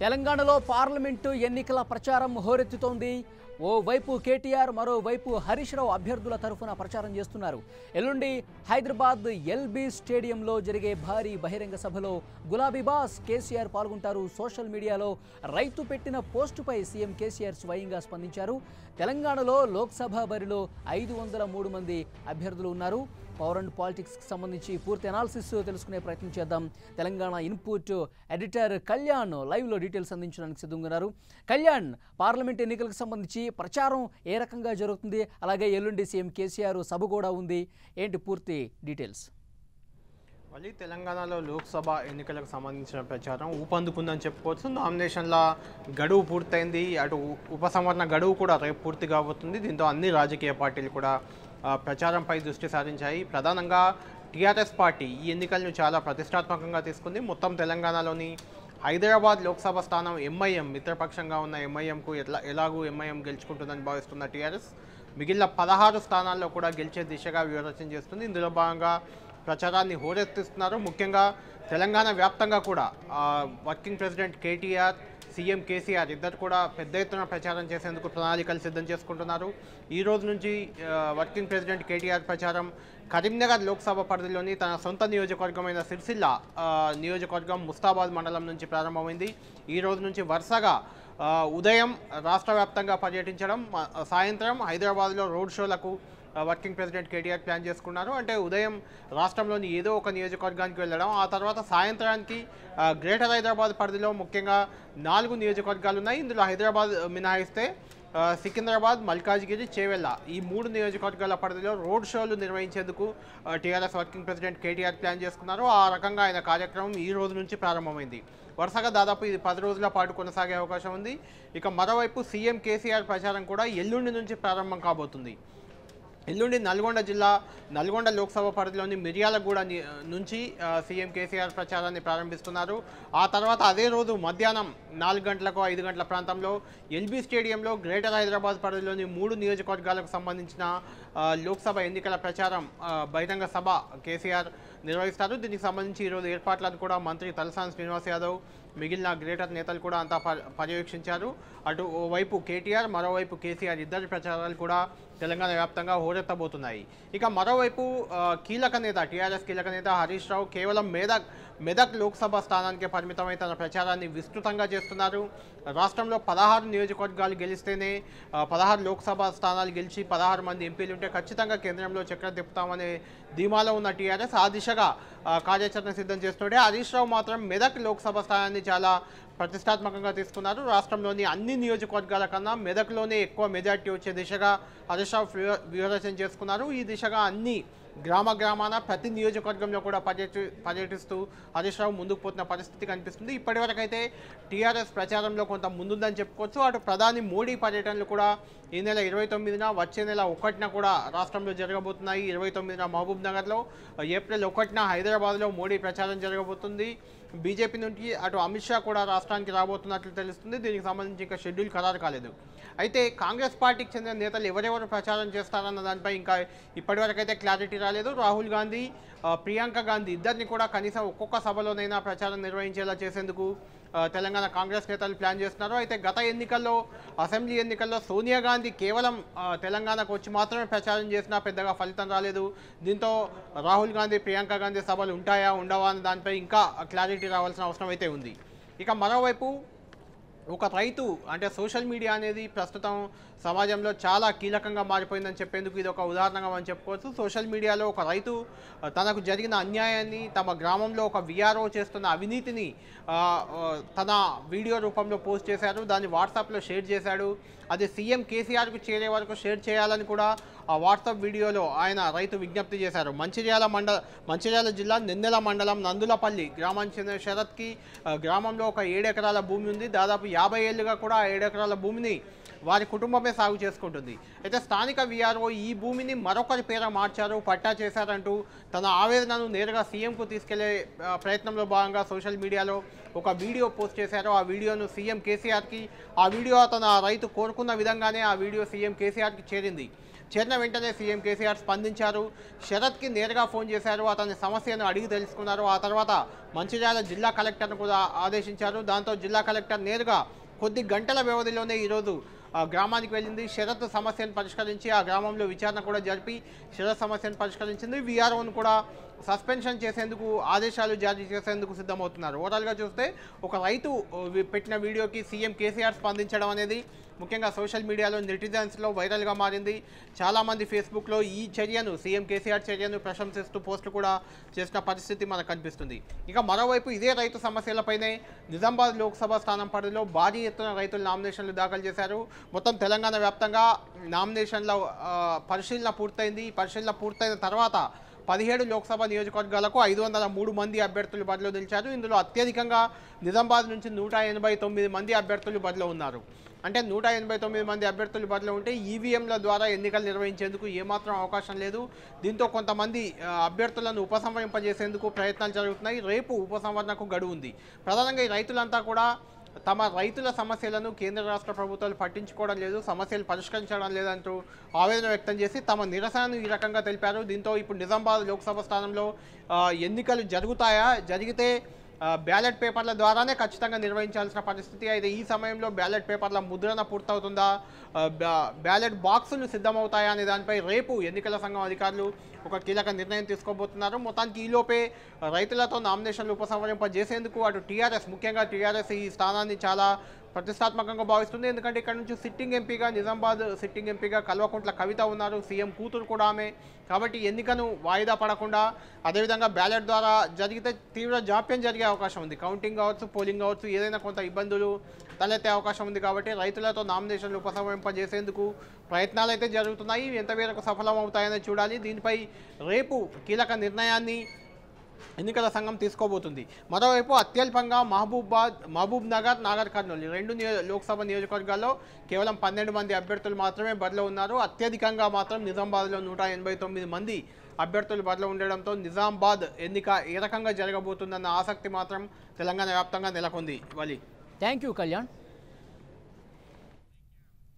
తెలంగాణలో పార్లమెంటు ఎన్నికల ప్రచారం హోరెత్తుతోంది. ఓవైపు కేటీఆర్, మరోవైపు హరీష్ రావు అభ్యర్థుల తరఫున ప్రచారం చేస్తున్నారు. ఎల్లుండి హైదరాబాద్ ఎల్బీ స్టేడియంలో జరిగే భారీ బహిరంగ సభలో గులాబీ బాస్ కేసీఆర్ పాల్గొంటారు. సోషల్ మీడియాలో రైతు పెట్టిన పోస్టుపై సీఎం కేసీఆర్ స్వయంగా స్పందించారు. తెలంగాణలో లోక్సభ బరిలో 503 మంది అభ్యర్థులు ఉన్నారు. పవర్ అండ్ పాలిటిక్స్కి సంబంధించి పూర్తి అనాలిసిస్ తెలుసుకునే ప్రయత్నం చేద్దాం. తెలంగాణ ఇన్పుట్ ఎడిటర్ కళ్యాణ్ లైవ్లో డీటెయిల్స్ అందించడానికి సిద్ధంగా ఉన్నారు. కళ్యాణ్, పార్లమెంట్ ఎన్నికలకు సంబంధించి ప్రచారం ఏ రకంగా జరుగుతుంది? అలాగే ఎల్లుండి సీఎం కేసీఆర్ సభ కూడా ఉంది. ఏంటి పూర్తి డీటెయిల్స్? మళ్ళీ తెలంగాణలో లోక్సభ ఎన్నికలకు సంబంధించిన ప్రచారం ఊపందుకుందని చెప్పుకోవచ్చు. నామినేషన్ల గడువు పూర్తయింది. అటు ఉపసంహరణ గడువు కూడా రేపు పూర్తి కాబోతుంది. దీంతో అన్ని రాజకీయ పార్టీలు కూడా ప్రచారంపై దృష్టి సారించాయి. ప్రధానంగా టీఆర్ఎస్ పార్టీ ఈ ఎన్నికలను చాలా ప్రతిష్టాత్మకంగా తీసుకుంది. మొత్తం తెలంగాణలోని హైదరాబాద్ లోక్సభ స్థానం ఎంఐఎం, మిత్రపక్షంగా ఉన్న ఎంఐఎంకు ఎలాగూ ఎంఐఎం గెలుచుకుంటుందని భావిస్తున్న టీఆర్ఎస్ మిగిలిన 16 స్థానాల్లో కూడా గెలిచే దిశగా వ్యూహరచన చేస్తుంది. ఇందులో భాగంగా ప్రచారాన్ని హోరెత్తిస్తున్నారు. ముఖ్యంగా తెలంగాణ వ్యాప్తంగా కూడా working president KTR, CM KCR ఇద్దరు కూడా పెద్ద ఎత్తున ప్రచారం చేసేందుకు ప్రణాళికలు సిద్ధం చేసుకుంటున్నారు. ఈ రోజు నుంచి వర్కింగ్ ప్రెసిడెంట్ కేటీఆర్ ప్రచారం కరీంనగర్ లోక్సభ పరిధిలోని తన సొంత నియోజకవర్గమైన సిరిసిల్ల నియోజకవర్గం ముస్తాబాద్ మండలం నుంచి ప్రారంభమైంది. ఈ రోజు నుంచి వరుసగా ఉదయం రాష్ట్ర వ్యాప్తంగా పర్యటించడం, సాయంత్రం హైదరాబాద్లో రోడ్ షోలకు వర్కింగ్ ప్రెసిడెంట్ కేటీఆర్ ప్లాన్ చేసుకున్నారు. అంటే ఉదయం రాష్ట్రంలోని ఏదో ఒక నియోజకవర్గానికి వెళ్ళడం, ఆ తర్వాత సాయంత్రానికి గ్రేటర్ హైదరాబాద్ పరిధిలో ముఖ్యంగా 4 నియోజకవర్గాలు ఉన్నాయి. ఇందులో హైదరాబాద్ మినహాయిస్తే సికింద్రాబాద్, మల్కాజ్గిరి, చేవెళ్ళ ఈ 3 నియోజకవర్గాల పరిధిలో రోడ్ షోలు నిర్వహించేందుకు TRS working president KTR plan చేసుకున్నారు. ఆ రకంగా ఆయన కార్యక్రమం ఈ రోజు నుంచి ప్రారంభమైంది. వరుసగా దాదాపు ఇది 10 రోజుల పాటు కొనసాగే అవకాశం ఉంది. ఇక మరోవైపు సీఎం కేసీఆర్ ప్రచారం కూడా ఎల్లుండి నుంచి ప్రారంభం కాబోతుంది. ఎల్లుండి నల్గొండ జిల్లా నల్గొండ లోక్సభ పరిధిలోని మిర్యాలగూడ నుంచి సీఎం కేసీఆర్ ప్రచారాన్ని ప్రారంభిస్తున్నారు. ఆ తర్వాత అదే రోజు మధ్యాహ్నం 4 గంటలకు 5 గంటల ప్రాంతంలో ఎల్బీ స్టేడియంలో గ్రేటర్ హైదరాబాద్ పరిధిలోని 3 నియోజకవర్గాలకు సంబంధించిన లోక్సభ ఎన్నికల ప్రచారం బహిరంగ సభ కేసీఆర్ నిర్వహిస్తారు. దీనికి సంబంధించి ఈరోజు ఏర్పాట్లను కూడా మంత్రి తలసాని శ్రీనివాస్ యాదవ్, మిగిలిన గ్రేటర్ నేతలు కూడా అంతా పర్యవేక్షించారు. అటు ఓవైపు కేటీఆర్, మరోవైపు కేసీఆర్ ఇద్దరి ప్రచారాలు కూడా తెలంగాణ వ్యాప్తంగా హోరెత్తబోతున్నాయి. ఇక మరోవైపు కీలక నేత, టీఆర్ఎస్ కీలక నేత హరీష్ రావు కేవలం మెదక్ లోక్సభ స్థానానికి పరిమితమై తన ప్రచారాన్ని విస్తృతంగా చేస్తున్నారు. రాష్ట్రంలో 16 నియోజకవర్గాలు గెలిస్తేనే 16 లోక్సభ స్థానాలు గెలిచి 16 మంది ఎంపీలు ఉంటే ఖచ్చితంగా కేంద్రంలో చక్రం తిప్పుతామనే ధీమాలో ఉన్న టీఆర్ఎస్ ఆ దిశగా కార్యాచరణ సిద్ధం చేస్తుంటే, హరీష్ రావు మాత్రం మెదక్ లోక్సభ స్థానాన్ని చాలా ప్రతిష్టాత్మకంగా తీసుకున్నారు. రాష్ట్రంలోని అన్ని నియోజకవర్గాల కన్నా మెదక్లోనే ఎక్కువ మెజార్టీ వచ్చే దిశగా హరీష్ రావు వ్యూహరచన చేసుకున్నారు. ఈ దిశగా అన్ని గ్రామాన ప్రతి నియోజకవర్గంలో కూడా పర్యటిస్తూ హరీష్ రావు ముందుకు పోతున్న పరిస్థితి కనిపిస్తుంది. ఇప్పటివరకైతే టీఆర్ఎస్ ప్రచారంలో కొంత ముందుందని చెప్పుకోవచ్చు. అటు ప్రధాని మోడీ పర్యటనలు కూడా ఈ నెల 29న, వచ్చే నెల 1న కూడా రాష్ట్రంలో జరగబోతున్నాయి. 29న మహబూబ్ నగర్లో, ఏప్రిల్ 1న హైదరాబాద్లో మోడీ ప్రచారం జరగబోతుంది. బీజేపీ నుంచి అటు అమిత్ షా కూడా రాష్ట్రానికి రాబోతున్నట్లు తెలుస్తుంది. దీనికి సంబంధించి ఇంకా షెడ్యూల్ ఖరారు కాలేదు. అయితే కాంగ్రెస్ పార్టీకి చెందిన నేతలు ఎవరెవరు ప్రచారం చేస్తారన్న దానిపై ఇంకా ఇప్పటివరకైతే క్లారిటీ రాలేదు. రాహుల్ గాంధీ, ప్రియాంక గాంధీ ఇద్దరిని కూడా కనీసం ఒక్కొక్క సభలోనైనా ప్రచారం నిర్వహించేలా చేసేందుకు తెలంగాణ కాంగ్రెస్ నేతలు ప్లాన్ చేస్తున్నారు. అయితే గత ఎన్నికల్లో, అసెంబ్లీ ఎన్నికల్లో సోనియా గాంధీ కేవలం తెలంగాణకు వచ్చి మాత్రమే ప్రచారం చేసినా పెద్దగా ఫలితం రాలేదు. దీంతో రాహుల్ గాంధీ, ప్రియాంక గాంధీ సభలు ఉంటాయా ఉండవా అన్న దానిపై ఇంకా క్లారిటీ రావాల్సిన అవసరం అయితే ఉంది. ఇక మరోవైపు ఒక రైతు, అంటే సోషల్ మీడియా అనేది ప్రస్తుతం సమాజంలో చాలా కీలకంగా మారిపోయిందని చెప్పేందుకు ఇది ఒక ఉదాహరణగా మనం చెప్పుకోవచ్చు. సోషల్ మీడియాలో ఒక రైతు తనకు జరిగిన అన్యాయాన్ని, తమ గ్రామంలో ఒక విఆర్ఓ చేస్తున్న అవినీతిని తన వీడియో రూపంలో పోస్ట్ చేశారు. దాన్ని వాట్సాప్లో షేర్ చేశాడు. అది సీఎం కేసీఆర్కు చేరే వరకు షేర్ చేయాలని కూడా ఆ వాట్సాప్ వీడియోలో ఆయన రైతు విజ్ఞప్తి చేశారు. మంచిర్యాల జిల్లా నెన్నెల మండలం నందులపల్లి గ్రామానికి చెందిన శరత్కి గ్రామంలో ఒక 7 ఎకరాల భూమి ఉంది. దాదాపు 50 ఏళ్లుగా కూడా ఆ 7 ఎకరాల భూమిని వారి కుటుంబమే సాగు చేసుకుంటుంది. అయితే స్థానిక వీఆర్ఓ ఈ భూమిని మరొకరి పేర మార్చారు, పట్టా చేశారంటూ తన ఆవేదనను నేరుగా సీఎంకు తీసుకెళ్లే ప్రయత్నంలో భాగంగా సోషల్ మీడియాలో ఒక వీడియో పోస్ట్ చేశారు. ఆ వీడియోను సీఎం కేసీఆర్కి, ఆ వీడియో తన రైతు కోరుకున్న విధంగానే ఆ వీడియో సీఎం కేసీఆర్కి చేరింది. చేరిన వెంటనే సీఎం కేసీఆర్ స్పందించారు. శరత్కి నేరుగా ఫోన్ చేశారు, అతని సమస్యను అడిగి తెలుసుకున్నారు. ఆ తర్వాత మంచిర్యాల జిల్లా కలెక్టర్ను కూడా ఆదేశించారు. దాంతో జిల్లా కలెక్టర్ నేరుగా కొద్ది గంటల వ్యవధిలోనే ఈరోజు గ్రామానికి వెళ్ళింది. శరత్ సమస్యను పరిష్కరించి ఆ గ్రామంలో విచారణ కూడా జరిపి శరత్ సమస్యను పరిష్కరించింది. వీఆర్ఓను కూడా సస్పెన్షన్ చేసేందుకు ఆదేశాలు జారీ చేసేందుకు సిద్ధమవుతున్నారు. ఓవరాల్గా చూస్తే ఒక రైతు పెట్టిన వీడియోకి సీఎం కేసీఆర్ స్పందించడం అనేది ముఖ్యంగా సోషల్ మీడియాలో నెటిజన్స్లో వైరల్గా మారింది. చాలామంది ఫేస్బుక్లో ఈ చర్యను సీఎం కేసీఆర్ చర్యను ప్రశంసిస్తూ పోస్టులు కూడా చేసిన పరిస్థితి మనకు కనిపిస్తుంది. ఇక మరోవైపు ఇదే రైతు సమస్యలపైనే నిజామాబాద్ లోక్సభ స్థానం పరిధిలో భారీ ఎత్తున రైతులు నామినేషన్లు దాఖలు చేశారు. మొత్తం తెలంగాణ వ్యాప్తంగా నామినేషన్ల పరిశీలన పూర్తయింది. పరిశీలన పూర్తయిన తర్వాత 17 లోక్సభ నియోజకవర్గాలకు 503 మంది అభ్యర్థులు బరిలో నిలిచారు. ఇందులో అత్యధికంగా నిజామాబాద్ నుంచి 189 మంది అభ్యర్థులు బరిలో ఉన్నారు. అంటే 189 మంది అభ్యర్థులు బరిలో ఉంటే ఈవీఎంల ద్వారా ఎన్నికలు నిర్వహించేందుకు ఏమాత్రం అవకాశం లేదు. దీంతో కొంతమంది అభ్యర్థులను ఉపసంహరింపజేసేందుకు ప్రయత్నాలు జరుగుతున్నాయి. రేపు ఉపసంహరణకు గడువు ఉంది. ప్రధానంగా ఈ రైతులంతా కూడా తమ రైతుల సమస్యలను కేంద్ర రాష్ట్ర ప్రభుత్వాలు పట్టించుకోవడం లేదు, సమస్యలు పరిష్కరించడం లేదంటూ ఆవేదన వ్యక్తం చేసి తమ నిరసనను ఈ రకంగా తెలిపారు. దీంతో ఇప్పుడు నిజామాబాద్ లోక్సభ స్థానంలో ఎన్నికలు జరుగుతాయా, జరిగితే బ్యాలెట్ పేపర్ల ద్వారానే ఖచ్చితంగా నిర్వహించాల్సిన పరిస్థితి. అయితే ఈ సమయంలో బ్యాలెట్ పేపర్ల ముద్రణ పూర్తవుతుందా, బ్యాలెట్ బాక్సులు సిద్ధమవుతాయా అనే దానిపై రేపు ఎన్నికల సంఘం అధికారులు ఒక కీలక నిర్ణయం తీసుకోబోతున్నారు. మొత్తానికి ఈలోపే రైతులతో నామినేషన్లు ఉపసంహరింపజేసేందుకు అటు టీఆర్ఎస్, ముఖ్యంగా టీఆర్ఎస్ ఈ స్థానాన్ని చాలా ప్రతిష్టాత్మకంగా భావిస్తుంది. ఎందుకంటే ఇక్కడ నుంచి సిట్టింగ్ ఎంపీగా, నిజామాబాద్ సిట్టింగ్ ఎంపీగా కల్వకుంట్ల కవిత ఉన్నారు, సీఎం కూతురు కూడా ఆమె. కాబట్టి ఎన్నికను వాయిదా పడకుండా అదేవిధంగా బ్యాలెట్ ద్వారా జరిగితే తీవ్ర జాప్యం జరిగే అవకాశం ఉంది. కౌంటింగ్ కావచ్చు, పోలింగ్ కావచ్చు, ఏదైనా కొంత ఇబ్బందులు తలెత్తే అవకాశం ఉంది. కాబట్టి రైతులతో నామినేషన్లు ఉపసంహరింపజేసేందుకు ప్రయత్నాలు అయితే జరుగుతున్నాయి. ఎంతమేరకు సఫలం అవుతాయని చూడాలి. దీనిపై రేపు కీలక నిర్ణయాన్ని ఎన్నికల సంఘం తీసుకోబోతుంది. మరోవైపు అత్యల్పంగా మహబూబ్ నగర్, నాగర్ కర్నూలు రెండు లోక్సభ నియోజకవర్గాల్లో కేవలం 12 మంది అభ్యర్థులు మాత్రమే బరిలో ఉన్నారు. అత్యధికంగా మాత్రం నిజామాబాద్లో 189 మంది అభ్యర్థులు బరిలో ఉండడంతో నిజామాబాద్ ఎన్నిక ఏ రకంగా జరగబోతుందన్న ఆసక్తి మాత్రం తెలంగాణ వ్యాప్తంగా నెలకొంది. వలి. Thank you Kalyan.